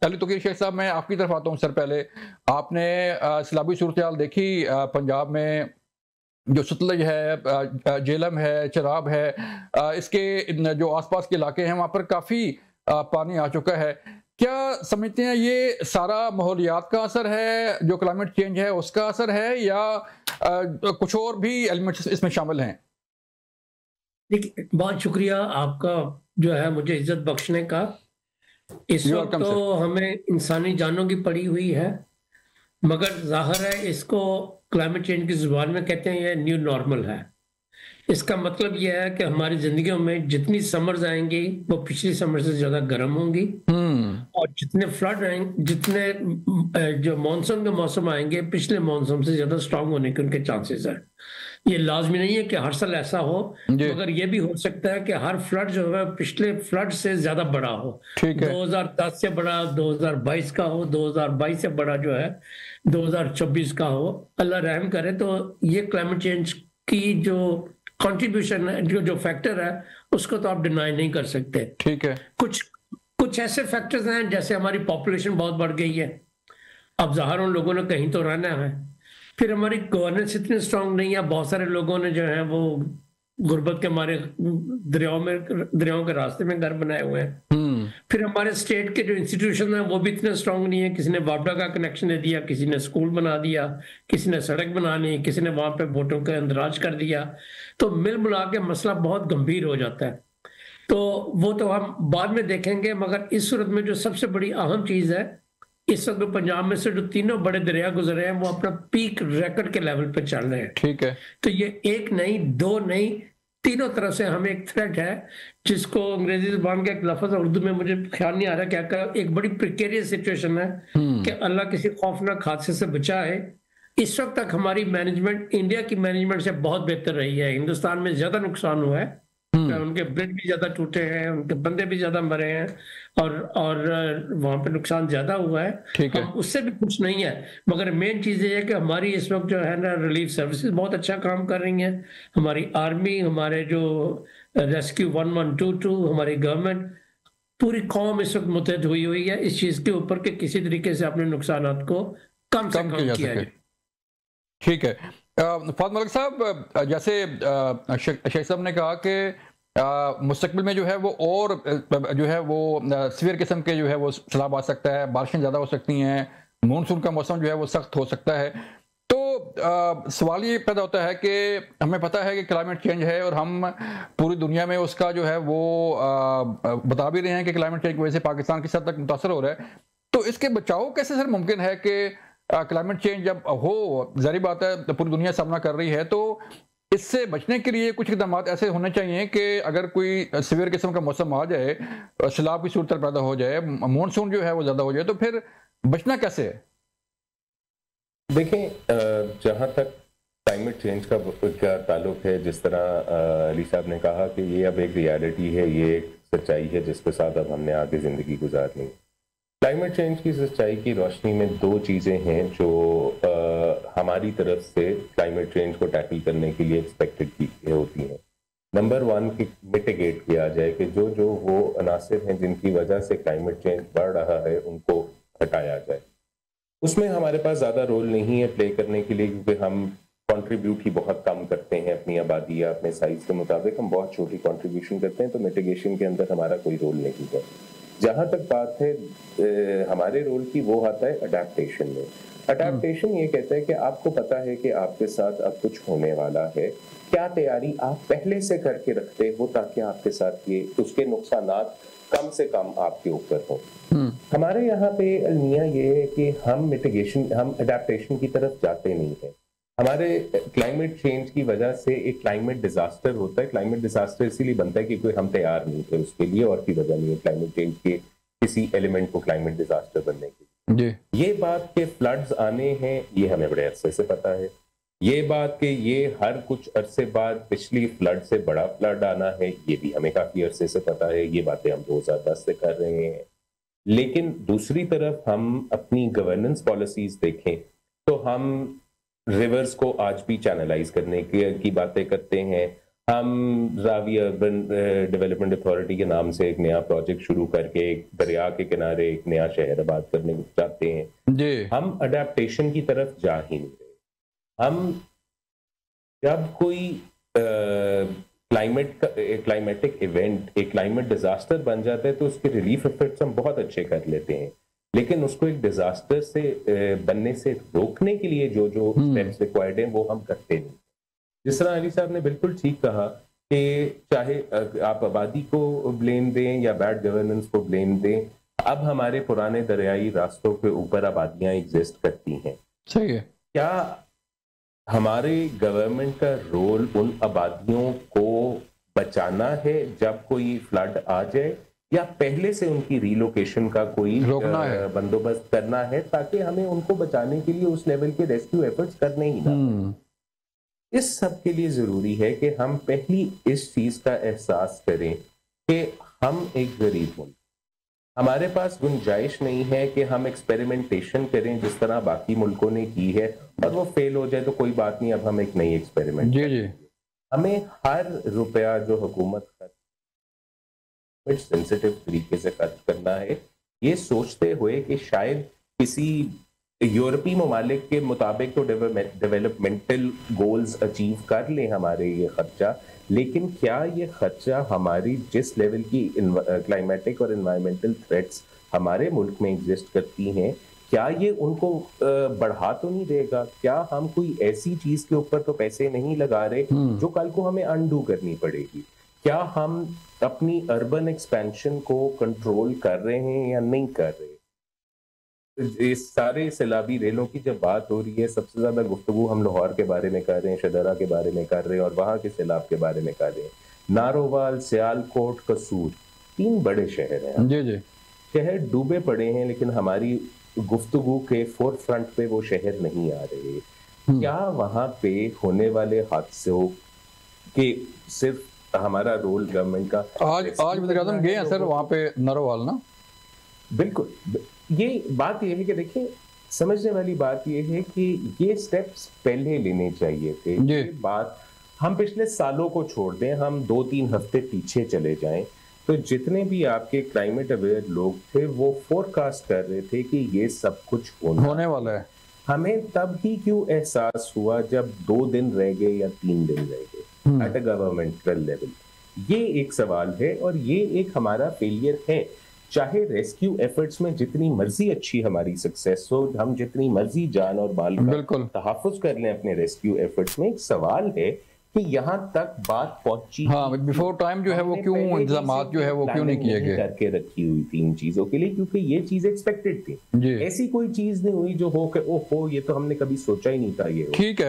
चलिए तो शेख साहब, मैं आपकी तरफ आता हूँ सर। पहले आपने सैलाबी सूरत-ए-हाल देखी पंजाब में, जो सतलज है, झेलम है, चनाब है, इसके जो आसपास के इलाके हैं वहाँ पर काफ़ी पानी आ चुका है। क्या समझते हैं ये सारा माहौलियात का असर है, जो क्लाइमेट चेंज है उसका असर है, या कुछ और भी एलिमेंट्स इसमें शामिल हैं? देखिए, बहुत शुक्रिया आपका जो है मुझे इज़्ज़त बख्शने का। इस यू आर वक़्त वेलकम सर। तो हमें इंसानी जानों की पड़ी हुई है, मगर ज़ाहिर है इसको क्लाइमेट चेंज की ज़ुबान में कहते हैं ये न्यू नॉर्मल है। इसका मतलब ये है कि हमारी ज़िंदगियों में जितनी समर्स आएँगी, वो पिछली समर से ज़्यादा गर्म होंगी, हुँ, और जितने फ्लड आएँगे, जितने जो मानसून के मौसम आएँगे, पिछले मानसून से ज़्यादा स्ट्रॉन्ग होने के उनके चांसेस हैं। ये लाज़मी नहीं है कि हर साल ऐसा हो, जी, मगर ये भी हो सकता है कि हर फ्लड जो है पिछले फ्लड से ज़्यादा बड़ा हो। ठीक है। 2010 से बड़ा 2022 का हो, 2022 से बड़ा जो है 2026 का हो। अल्लाह रहम करे तो ये क्लाइमेट चेंज की जो कंट्रीब्यूशन है, जो जो फैक्टर है, उसको तो आप डिनाई नहीं कर सकते। ठीक है। कुछ कुछ ऐसे फैक्टर्स हैं, जैसे हमारी पॉपुलेशन बहुत बढ़ गई है। अब ज़ाहिर उन लोगों ने कहीं तो रहना है। फिर हमारी गवर्नेंस इतनी स्ट्रांग नहीं है, बहुत सारे लोगों ने जो है वो गुर्बत के मारे दरियाओं के रास्ते में घर बनाए हुए हैं। हुँ, फिर हमारे स्टेट के जो इंस्टीट्यूशन हैं वो भी इतने स्ट्रांग नहीं है। किसी ने वापडा का कनेक्शन दे दिया, किसी ने स्कूल बना दिया, किसी ने सड़क बना ली, किसी ने वहां पे वोटों का अंदराज कर दिया। तो मिल मिला के मसला बहुत गंभीर हो जाता है। तो वो तो हम बाद में देखेंगे, मगर इस सूरत में जो सबसे बड़ी अहम चीज है, इस वक्त पंजाब में से जो तीनों बड़े दरिया गुजरे हैं वो अपना पीक रिकॉर्ड के लेवल पे चल रहे हैं। ठीक है। तो ये एक नहीं, दो नहीं, तीनों तरफ से हमें एक थ्रेट है, जिसको अंग्रेजी ज़ुबान का एक लफ्ज़ है, उर्दू में मुझे ख्याल नहीं आ रहा क्या का, एक बड़ी प्रिकेरियस सिचुएशन है कि हुँ, अल्लाह किसी खौफनाक हादसे से बचाए। इस वक़्त तक हमारी मैनेजमेंट इंडिया की मैनेजमेंट से बहुत बेहतर रही है। हिंदुस्तान में ज़्यादा नुकसान हुआ है। हुँ, उनके ब्रिज भी ज़्यादा टूटे हैं, उनके बंदे भी ज़्यादा मरे हैं, और वहाँ पे नुकसान ज़्यादा हुआ है। ठीक हम है। उससे भी खुश नहीं है, मगर मेन चीज़ ये है कि हमारी इस वक़्त जो है ना रिलीफ सर्विसेज़ बहुत अच्छा काम कर रही हैं। हमारी आर्मी, हमारे जो रेस्क्यू 1122, हमारी गवर्नमेंट, पूरी कौम इस वक़्त मुतहद हुई हुई है इस चीज़ के ऊपर कि किसी तरीके से अपने नुकसानात को कम से कम किया कम जा किया सके। जाए। ठीक है। फ़ात मलिक साहब, जैसे शेख साहब ने कहा कि मुस्तक़बिल में जो है वो और जो है वो सीवियर किस्म के जो है वो सैलाब आ सकता है, बारिशें ज़्यादा हो सकती हैं, मानसून का मौसम जो है वो सख्त हो सकता है। तो सवाल ये पैदा होता है कि हमें पता है कि क्लाइमेट चेंज है, और हम पूरी दुनिया में उसका जो है वो बता भी रहे हैं कि क्लाइमेट चेंज की वजह से पाकिस्तान किस हद तक मुतासर हो रहा है। तो इसके बचाव कैसे सर मुमकिन है कि क्लाइमेट चेंज जब हो, ज़ाहिर बात है तो पूरी दुनिया सामना कर रही है, तो इससे बचने के लिए कुछ इक़दामात ऐसे होने चाहिए कि अगर कोई सीवियर किस्म का मौसम आ जाए, सैलाब की सूरत पैदा हो जाए, मानसून जो है वो ज़्यादा हो जाए, तो फिर बचना कैसे है? देखें, जहाँ तक क्लाइमेट चेंज का ताल्लुक है, जिस तरह अली साहब ने कहा कि ये अब एक रियलिटी है, ये एक सच्चाई है जिसके साथ अब हमने आगे ज़िंदगी गुजारनी है। क्लाइमेट चेंज की सच्चाई की रोशनी में दो चीज़ें हैं जो हमारी तरफ से क्लाइमेट चेंज को टैकल करने के लिए एक्सपेक्टेड की होती हैं। नंबर वन, की मिटिगेट किया जाए कि जो जो वो अनासिर हैं जिनकी वजह से क्लाइमेट चेंज बढ़ रहा है उनको हटाया जाए। उसमें हमारे पास ज़्यादा रोल नहीं है प्ले करने के लिए, क्योंकि हम कंट्रीब्यूट ही बहुत कम करते हैं अपनी आबादी या अपने साइज के मुताबिक हम बहुत छोटी कंट्रीब्यूशन करते हैं, तो मिटिगेशन के अंदर हमारा कोई रोल नहीं है। जहाँ तक बात है हमारे रोल की, वो आता है अडेप्टेशन में। हुँ, अडेप्टेशन ये कहता है कि आपको पता है कि आपके साथ अब कुछ होने वाला है, क्या तैयारी आप पहले से करके रखते हो ताकि आपके साथ ये उसके नुकसानात कम से कम आपके ऊपर हों। हुँ, हमारे यहाँ पे अलमिया ये है कि हम अडेप्टेशन की तरफ जाते नहीं हैं। हमारे क्लाइमेट चेंज की वजह से एक क्लाइमेट डिजास्टर होता है। क्लाइमेट डिजास्टर इसीलिए बनता है क्योंकि हम तैयार नहीं थे उसके लिए, और की वजह नहीं है क्लाइमेट चेंज के किसी एलिमेंट को क्लाइमेट डिजास्टर बनने की। जी, ये बात के फ्लड्स आने हैं, ये हमें बड़े अरसे से पता है। ये बात कि ये हर कुछ अरसे बाद पिछली फ्लड से बड़ा फ्लड आना है, ये भी हमें काफी अरसे से पता है। ये बातें हम 2010 से कर रहे हैं। लेकिन दूसरी तरफ हम अपनी गवर्नेंस पॉलिसीज देखें तो हम रिवर्स को आज भी चैनलाइज करने की बातें करते हैं। हम रावी अर्बन डेवलपमेंट अथॉरिटी के नाम से एक नया प्रोजेक्ट शुरू करके एक दरिया के किनारे एक नया शहर आबाद करने चाहते हैं जी। हम अडेप्टेशन की तरफ जा ही नहीं रहे। हम जब कोई क्लाइमेटिक इवेंट एक क्लाइमेट डिजास्टर बन जाता है तो उसके रिलीफ एफर्ट्स हम बहुत अच्छे कर लेते हैं, लेकिन उसको एक डिजास्टर से बनने से रोकने के लिए जो जो स्टेप्स रिक्वायर्ड हैं वो हम करते नहीं। जिस तरह अली साहब ने बिल्कुल ठीक कहा कि चाहे आप आबादी को ब्लेम दें या बैड गवर्नेंस को ब्लेम दें, अब हमारे पुराने दरियाई रास्तों के ऊपर आबादियां एग्जिस्ट करती हैं। सही है। क्या हमारे गवर्नमेंट का रोल उन आबादियों को बचाना है जब कोई फ्लड आ जाए, या पहले से उनकी रिलोकेशन का कोई बंदोबस्त करना है ताकि हमें उनको बचाने के लिए उस लेवल के रेस्क्यू एफर्ट्स करने ही ना। इस सब के लिए जरूरी है कि हम पहली इस चीज का एहसास करें कि हम एक गरीब मुल्क, हमारे पास गुंजाइश नहीं है कि हम एक्सपेरिमेंटेशन करें जिस तरह बाकी मुल्कों ने की है और वो फेल हो जाए तो कोई बात नहीं, अब हम एक नई एक्सपेरिमेंट। जी जी। हमें हर रुपया जो हुकूमत सेंसिटिव तरीके से खर्च करना है, ये सोचते हुए कि शायद किसी यूरोपीय ममालिक के मुताबिक तो डेवलपमेंटल गोल्स अचीव कर ले हमारे ये खर्चा, लेकिन क्या ये खर्चा हमारी जिस लेवल की क्लाइमेटिक और एनवायरमेंटल थ्रेट्स हमारे मुल्क में एग्जिस्ट करती हैं, क्या ये उनको बढ़ा तो नहीं देगा? क्या हम कोई ऐसी चीज के ऊपर तो पैसे नहीं लगा रहे जो कल को हमें अनडू करनी पड़ेगी? क्या हम अपनी अर्बन एक्सपेंशन को कंट्रोल कर रहे हैं या नहीं कर रहे? इस सारे सैलाबी रेलों की जब बात हो रही है, सबसे ज्यादा गुफ्तगू हम लाहौर के बारे में कर रहे हैं, शदरा के बारे में कर रहे हैं और वहां के सैलाब के बारे में कर रहे हैं। नारोवाल, सियालकोट, कसूर, 3 बड़े शहर हैं। जी जी। शहर डूबे पड़े हैं लेकिन हमारी गुफ्तगू के फोर फ्रंट पे वो शहर नहीं आ रहे। क्या वहां पे होने वाले हादसों के सिर्फ हमारा रोल गवर्नमेंट का? आज वज़ीर-ए-आज़म गए हैं सर वहां पे नारोवाल ना। बिल्कुल, ये बात ये है कि देखिए, समझने वाली बात ये है कि ये स्टेप्स पहले लेने चाहिए थे। ये बात हम पिछले सालों को छोड़ दें, हम 2-3 हफ्ते पीछे चले जाएं तो जितने भी आपके क्लाइमेट अवेयर लोग थे वो फोरकास्ट कर रहे थे कि ये सब कुछ होने वाला है। हमें तब ही क्यों एहसास हुआ जब 2 दिन रह गए या 3 दिन रह गए एट अ गवर्नमेंटल लेवल? ये एक सवाल है और ये एक हमारा फेलियर है। चाहे रेस्क्यू एफर्ट्स में जितनी मर्जी अच्छी हमारी सक्सेस हो, हम जितनी मर्जी जान और माल का तहफ़्फ़ुज़ कर लें अपने रेस्क्यू एफर्ट्स में, एक सवाल है कि यहाँ तक बात पहुंची। हाँ, बिफोर टाइम जो है वो क्यों इंतजामात जो है वो क्यों नहीं किए गए? करके रखी हुई थी इन चीजों के लिए, क्योंकि ये चीज एक्सपेक्टेड थी। ऐसी कोई चीज नहीं हुई जो हो कि ओहो ये तो हमने कभी सोचा ही नहीं था ये। ठीक है।